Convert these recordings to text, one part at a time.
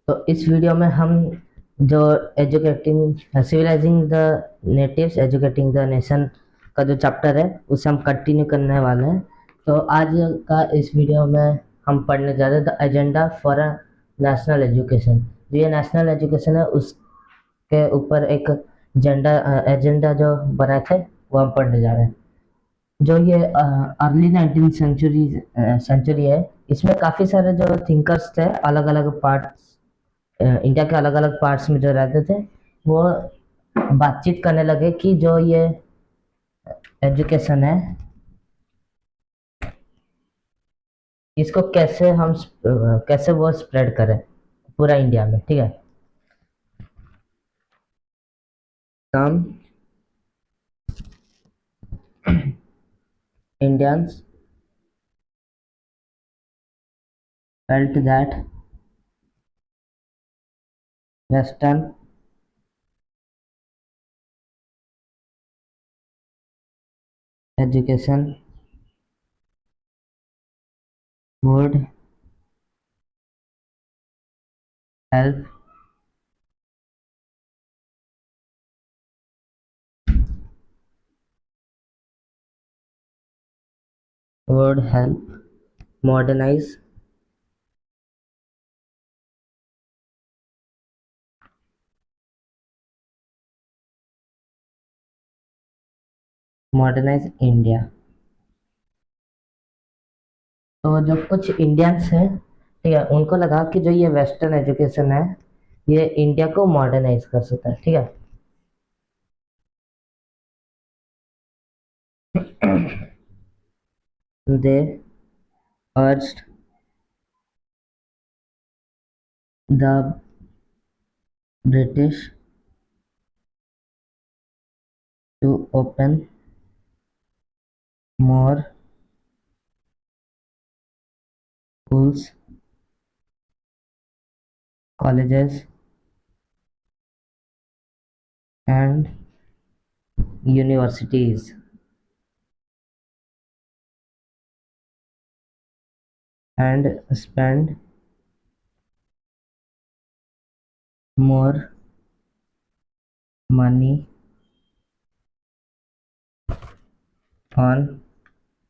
तो इस वीडियो में हम जो educating civilising the natives educating the nation का जो चैप्टर है उसे हम कंटिन्यू करने वाले हैं। तो आज का इस वीडियो में हम पढ़ने जा रहे हैं the agenda for a national education. जो ये नेशनल एजुकेशन है उसके ऊपर एक एजेंडा जो बनाए थे वो हम पढ़ने जा रहे हैं। जो ये अर्ली 19th सेंचुरी है, इसमें काफ़ी सारे जो थिंकर्स थे अलग अलग पार्ट्स इंडिया के अलग अलग पार्ट्स में जो रहते थे वो बातचीत करने लगे कि जो ये एजुकेशन है इसको कैसे वो स्प्रेड करें पूरा इंडिया में। ठीक है, some Indians felt that Western education would help would help modernize India. तो जो कुछ इंडियंस हैं, ठीक है, उनको लगा कि जो ये वेस्टर्न एजुकेशन है ये इंडिया को मॉडर्नाइज कर सकता है। ठीक है, they urged the British to open more schools, colleges, and universities and spend more money on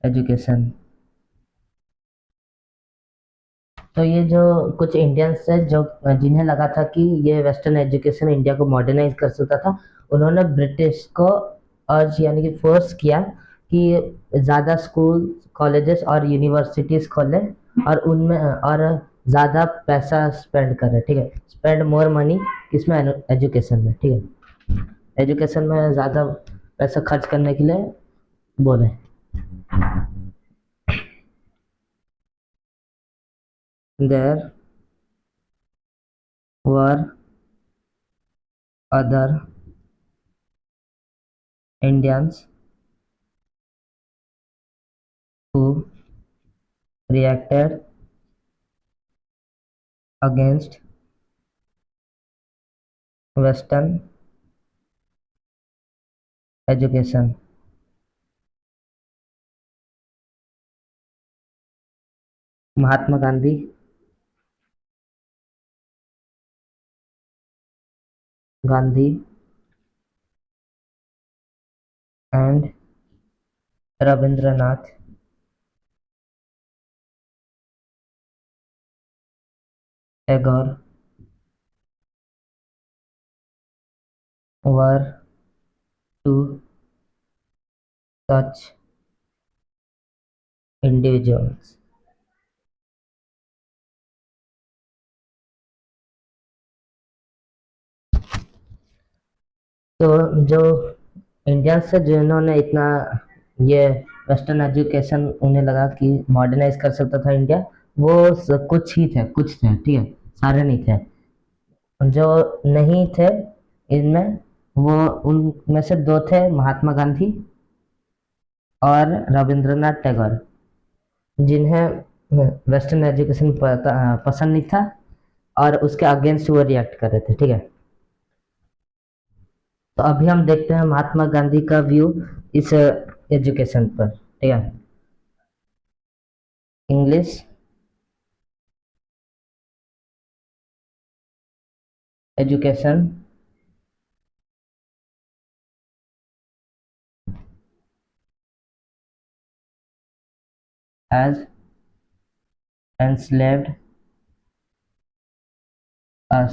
education। तो ये जो कुछ इंडियंस है जो जिन्हें लगा था कि ये वेस्टर्न एजुकेशन इंडिया को मॉडर्नाइज कर सकता था, उन्होंने ब्रिटिश को अर्ज यानी कि फोर्स किया कि ज़्यादा स्कूल, कॉलेजेस और यूनिवर्सिटीज़ खोले और उनमें और ज़्यादा पैसा स्पेंड करें। ठीक है, स्पेंड मोर मनी किसमें? एजुकेशन में। ठीक है, एजुकेशन में ज़्यादा पैसा खर्च करने के लिए बोले। There were other Indians who reacted against Western education। Mahatma Gandhi and Rabindranath Tagore were two such individuals। तो जो इंडियंस है जिन्होंने इतना ये वेस्टर्न एजुकेशन उन्हें लगा कि मॉडर्नाइज कर सकता था इंडिया, वो कुछ ही थे, कुछ थे। ठीक है, सारे नहीं थे। जो नहीं थे इनमें, वो उनमें से दो थे, महात्मा गांधी और रविंद्रनाथ टैगोर, जिन्हें वेस्टर्न एजुकेशन पसंद नहीं था और उसके अगेंस्ट वो रिएक्ट कर रहे थे। ठीक है, तो अभी हम देखते हैं महात्मा गांधी का व्यू इस एजुकेशन पर। ठीक है, English education has enslaved us।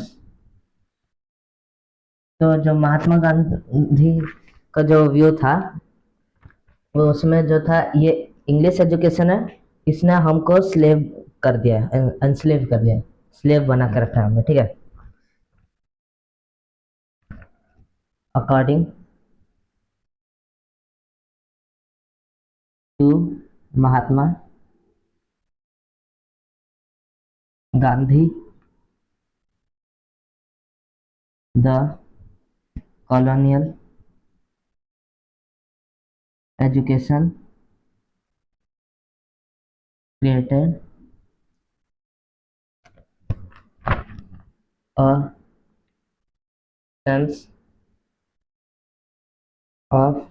तो जो महात्मा गांधी का जो व्यू था वो उसमें जो था, ये इंग्लिश एजुकेशन है, इसने हमको स्लेव कर दिया है, अनस्लेव कर दिया है, स्लेव बना कर रखा है हमें, ठीक है। According to Mahatma Gandhi the colonial education created a sense of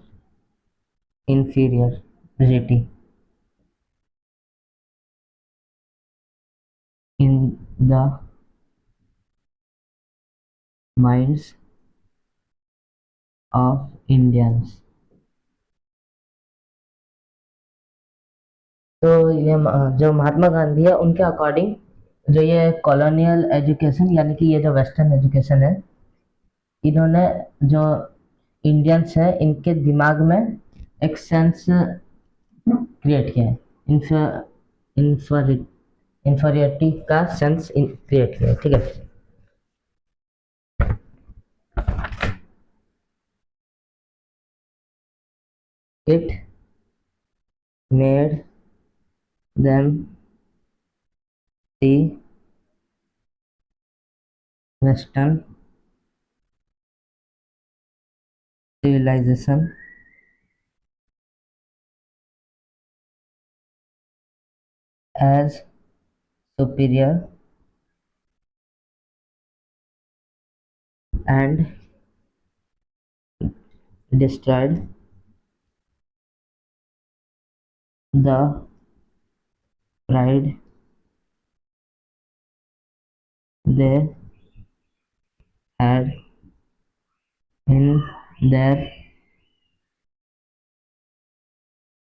inferiority in the minds of Indians। तो ये जो महात्मा गांधी है उनके अकॉर्डिंग जो ये कॉलोनियल एजुकेशन यानी कि ये जो वेस्टर्न एजुकेशन है, इन्होंने जो इंडियंस है इनके दिमाग में एक सेंस क्रिएट किया है, इंफीरियरिटी का सेंस क्रिएट किया है, ठीक है। It made them see western civilization as superior and destroyed the pride they had in their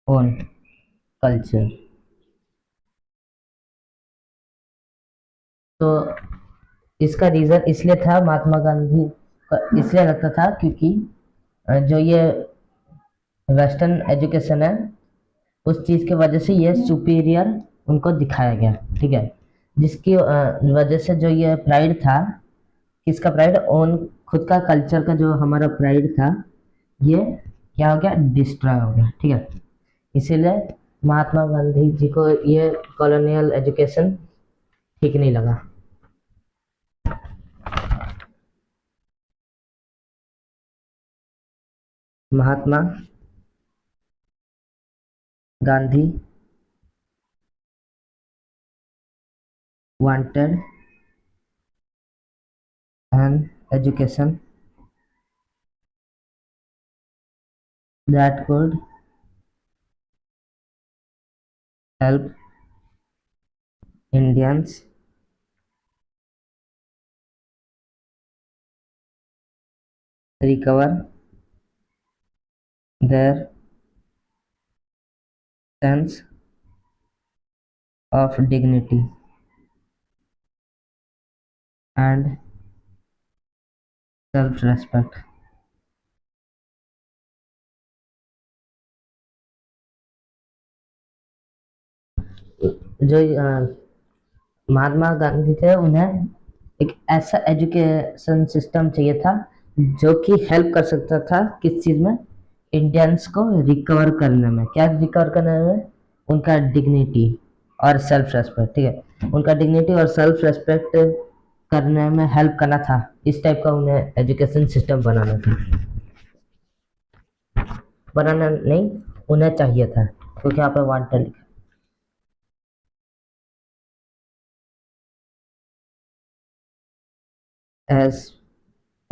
own culture। तो इसका रीजन इसलिए था महात्मा गांधी का, इसलिए लगता था क्योंकि जो ये वेस्टर्न एजुकेशन है उस चीज की वजह से ये सुपीरियर उनको दिखाया गया, ठीक है। जिसकी वजह से जो ये प्राइड था, किसका प्राइड, ओन खुद का कल्चर का जो हमारा प्राइड था, ये क्या हो गया, डिस्ट्रॉय हो गया, ठीक है। इसीलिए महात्मा गांधी जी को ये कॉलोनियल एजुकेशन ठीक नहीं लगा। Mahatma Gandhi wanted an education that could help Indians recover their sense of dignity and self-respect। जो महात्मा गांधी थे उन्हें एक ऐसा एजुकेशन सिस्टम चाहिए था जो कि हेल्प कर सकता था किस चीज़ में, इंडियंस को रिकवर करने में। क्या रिकवर करने में, उनका डिग्निटी और सेल्फ रेस्पेक्ट, ठीक है। उनका डिग्निटी और सेल्फ रेस्पेक्ट करने में हेल्प करना था, इस टाइप का उन्हें एजुकेशन सिस्टम बनाना था। बनाना नहीं, उन्हें चाहिए था, क्योंकि यहाँ पे वांटेड लिखा। As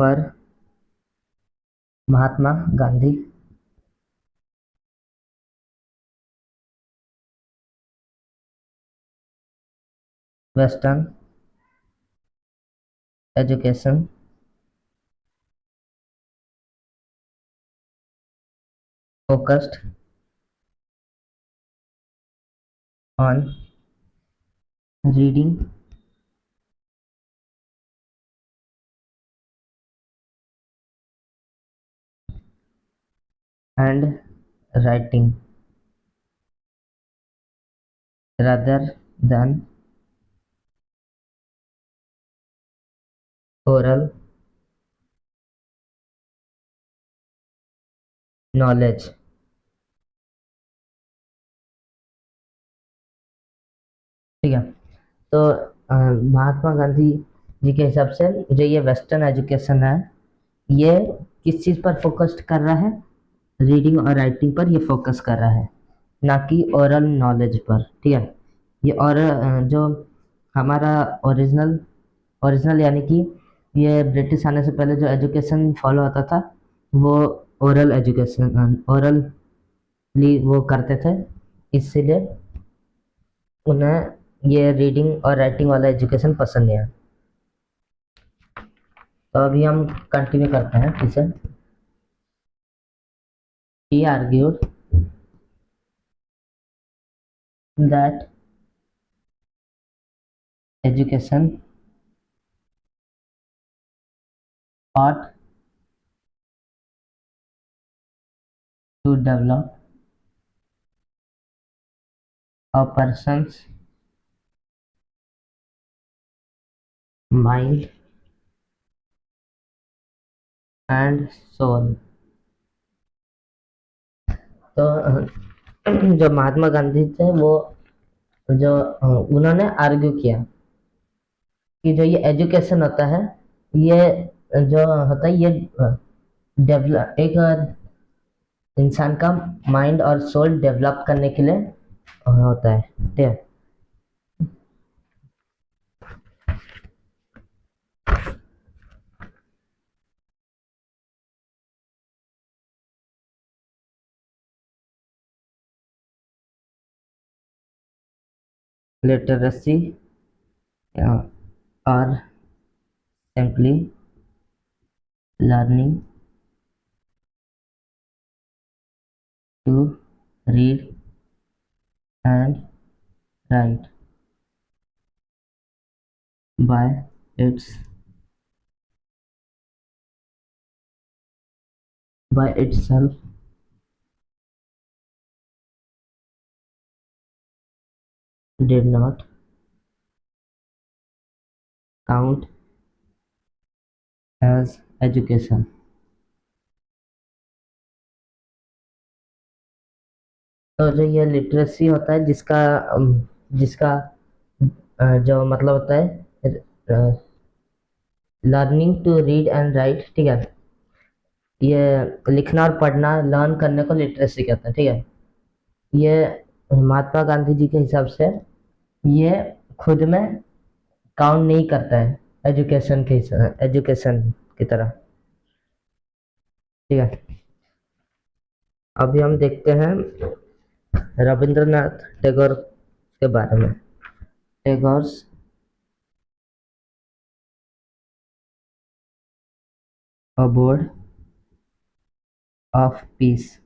per Mahatma Gandhi western education focused on reading and writing rather than oral knowledge। ठीक है। तो महात्मा गांधी जी के हिसाब से जो ये वेस्टर्न एजुकेशन है, ये किस चीज़ पर फोकस कर रहा है? रीडिंग और राइटिंग पर ये फोकस कर रहा है, ना कि ओरल नॉलेज पर। ठीक है। ये और जो हमारा ओरिजिनल ओरिजिनल यानी कि ये ब्रिटिश आने से पहले जो एजुकेशन फॉलो होता था, वो ओरल एजुकेशन ओरली वो करते थे, इसीलिए उन्हें ये रीडिंग और राइटिंग वाला एजुकेशन पसंद नहीं है। तो अभी हम कंटिन्यू करते हैं इसे। He argued that education ought to develop a person's mind and soul। तो जो महात्मा गांधी थे, वो जो उन्होंने आर्ग्यू किया कि जो ये एजुकेशन होता है, ये जो होता है, ये डेवलप एक इंसान का माइंड और सोल डेवलप करने के लिए होता है। ठीक है। लिटरेसी और simply learning to read and write by its by itself did not count as education। तो जो ये लिटरेसी होता है, जिसका जो मतलब होता है learning to read and write. ठीक है। ये लिखना और पढ़ना लर्न करने को लिटरेसी कहते हैं। ठीक है। ये महात्मा गांधी जी के हिसाब से ये खुद में काउंट नहीं करता है एजुकेशन की तरह। ठीक है। अभी हम देखते हैं रविंद्रनाथ टैगोर के बारे में। Tagore's abode of peace.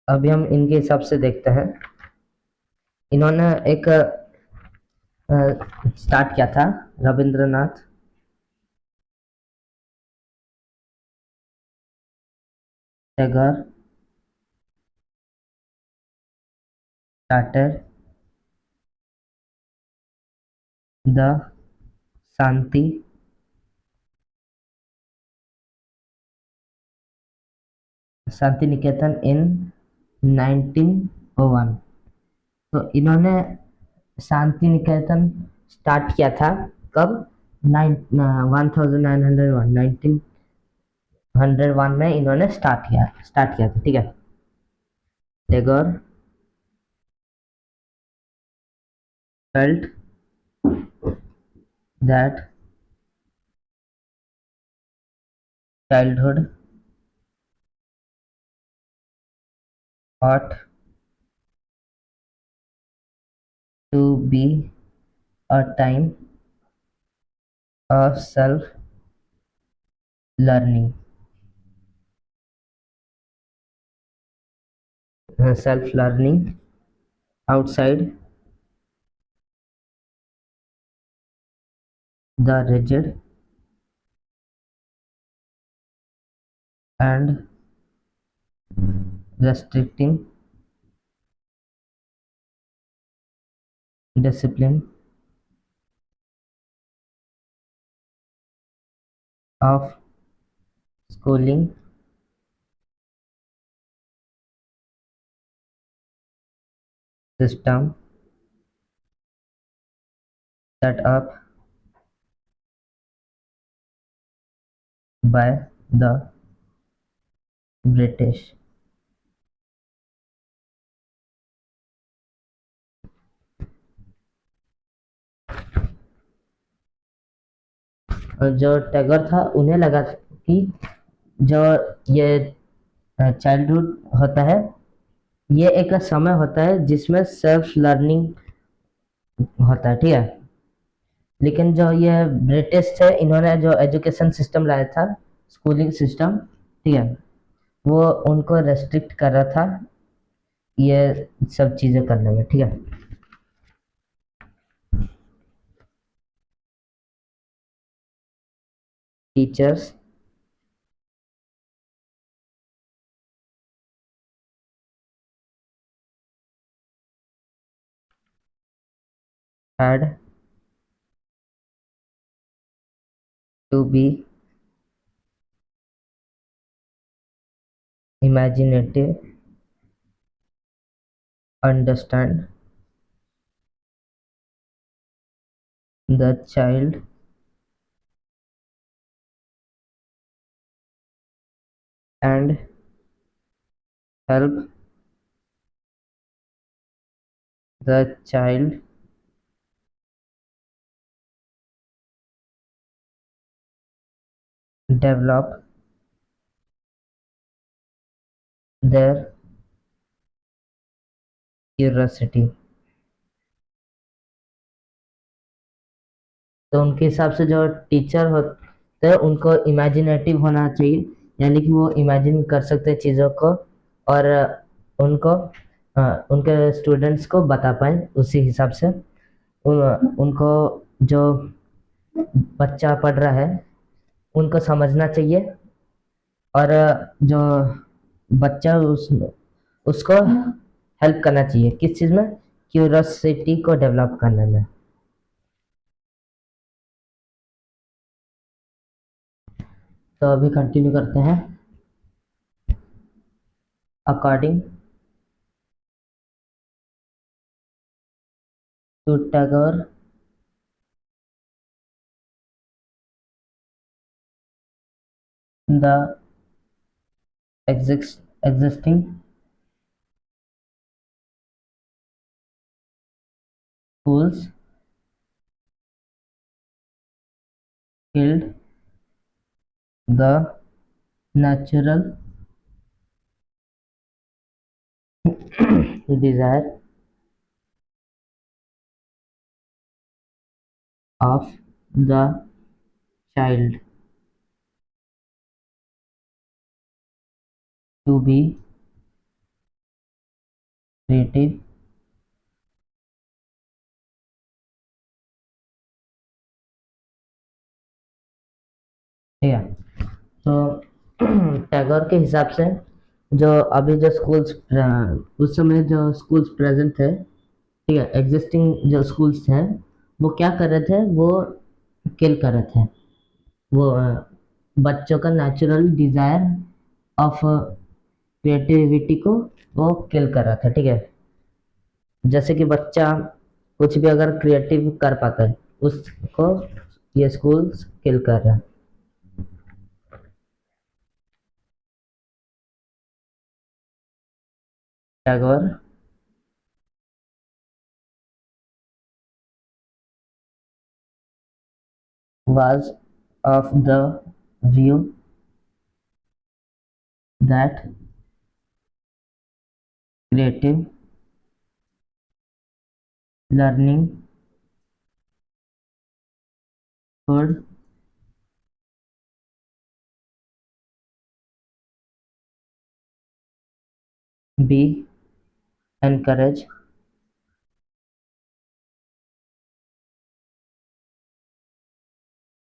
अभी हम इनके हिसाब से देखते हैं। इन्होंने एक स्टार्ट किया था, रविंद्रनाथ टैगोर स्टार्टेड द शांति शांति निकेतन इन 1901। तो इन्होंने शांति निकेतन स्टार्ट किया था कब? 1901 में इन्होंने स्टार्ट किया था। ठीक है। Tagore felt that childhood ought to be a time of self learning, self learning outside the rigid and restricting discipline of schooling system set up by the British. और जो टैगोर था उन्हें लगा कि जो ये चाइल्डहुड होता है ये एक समय होता है जिसमें सेल्फ लर्निंग होता है, ठीक है। लेकिन जो ये ब्रिटिश थे इन्होंने जो एजुकेशन सिस्टम लाया था, स्कूलिंग सिस्टम, ठीक है, वो उनको रेस्ट्रिक्ट कर रहा था ये सब चीज़ें करने में, ठीक है। Teachers had to be imaginative, understand the child and help the child develop their curiosity। तो उनके हिसाब से जो टीचर होते हैं उनको इमेजिनेटिव होना चाहिए, यानी कि वो इमेजिन कर सकते हैं चीज़ों को और उनको उनके स्टूडेंट्स को बता पाए उसी हिसाब से। उनको जो बच्चा पढ़ रहा है उनको समझना चाहिए और जो बच्चा उसको हेल्प करना चाहिए किस चीज़ में, क्यूरोसिटी को डेवलप करने में। तो अभी कंटिन्यू करते हैं। According to Tagore the existing schools killed the natural desire of the child to be creative, ठीक है। तो टैगोर के हिसाब से जो अभी जो स्कूल्स उस समय जो स्कूल्स प्रेजेंट थे, ठीक है, एग्जिस्टिंग जो स्कूल्स हैं वो क्या कर रहे थे, वो किल कर रहे थे, वो बच्चों का नेचुरल डिजायर ऑफ क्रिएटिविटी को वो किल कर रहा था, ठीक है। जैसे कि बच्चा कुछ भी अगर क्रिएटिव कर पाता है उसको ये स्कूल्स किल कर रहा है। Tagore was of the view that creative learning could be encouraged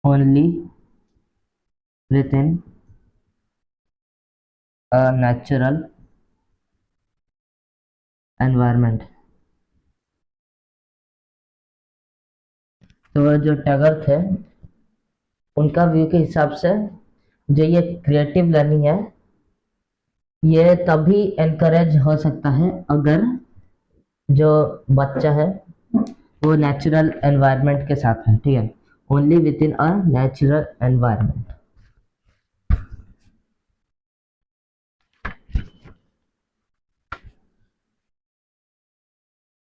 only within a natural environment। तो जो टैगर थे उनका व्यू के हिसाब से जो ये क्रिएटिव लर्निंग है ये तभी एनकरेज हो सकता है अगर जो बच्चा है वो नेचुरल एनवायरनमेंट के साथ है, ठीक है, only with in a natural environment.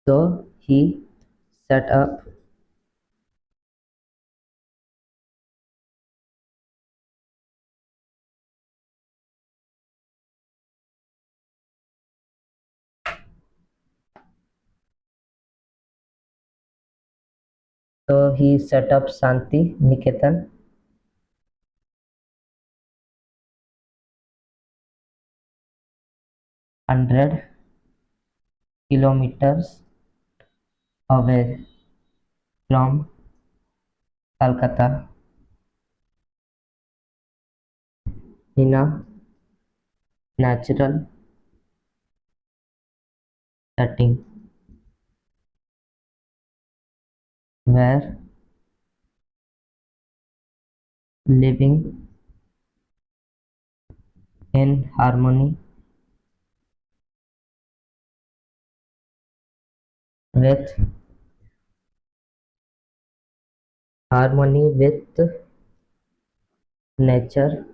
तो ही set up Shanti Niketan 100 kilometers away from Calcutta in a natural setting where living in harmony with nature,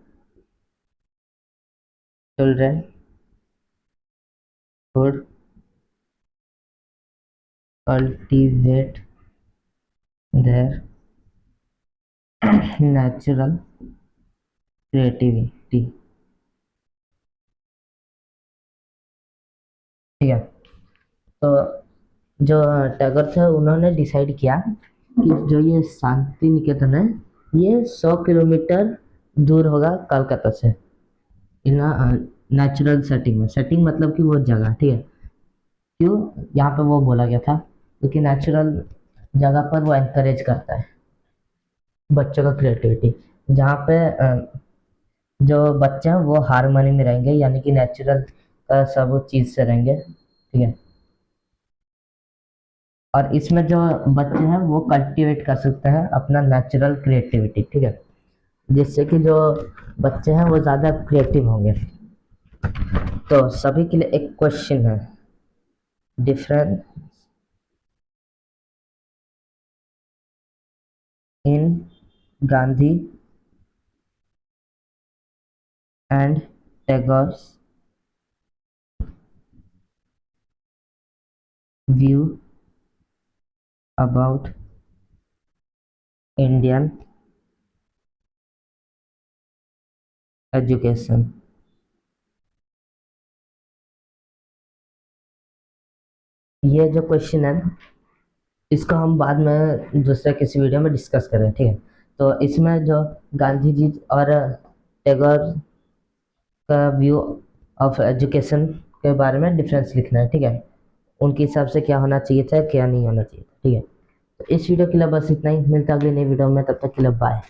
children would cultivate their natural creativity। ठीक है, तो जो टैगर थे उन्होंने डिसाइड किया कि जो ये शांति निकेतन है ये 100 किलोमीटर दूर होगा कलकत्ता से, इन नेचुरल सेटिंग में। सेटिंग मतलब कि वो जगह, ठीक है, क्यों यहाँ पे वो बोला गया था क्योंकि नेचुरल जगह पर वो एनकरेज करता है बच्चों का क्रिएटिविटी, जहाँ पे जो बच्चे हैं वो हारमोनी में रहेंगे, यानी कि नेचुरल का सब चीज़ से रहेंगे, ठीक है। और इसमें जो बच्चे हैं वो कल्टीवेट कर सकते हैं अपना नेचुरल क्रिएटिविटी, ठीक है, जिससे कि जो बच्चे हैं वो ज़्यादा क्रिएटिव होंगे। तो सभी के लिए एक क्वेश्चन है, difference in Gandhi and Tagore's view about Indian education. ये जो क्वेश्चन है इसको हम बाद में दूसरे किसी वीडियो में डिस्कस करें, ठीक है। तो इसमें जो गांधी जी और टैगोर का व्यू ऑफ एजुकेशन के बारे में डिफरेंस लिखना है, ठीक है, उनके हिसाब से क्या होना चाहिए था क्या नहीं होना चाहिए था, ठीक है। तो इस वीडियो के लिए बस इतना ही, मिलता है अगली नई वीडियो में, तब तक के लिए बाय।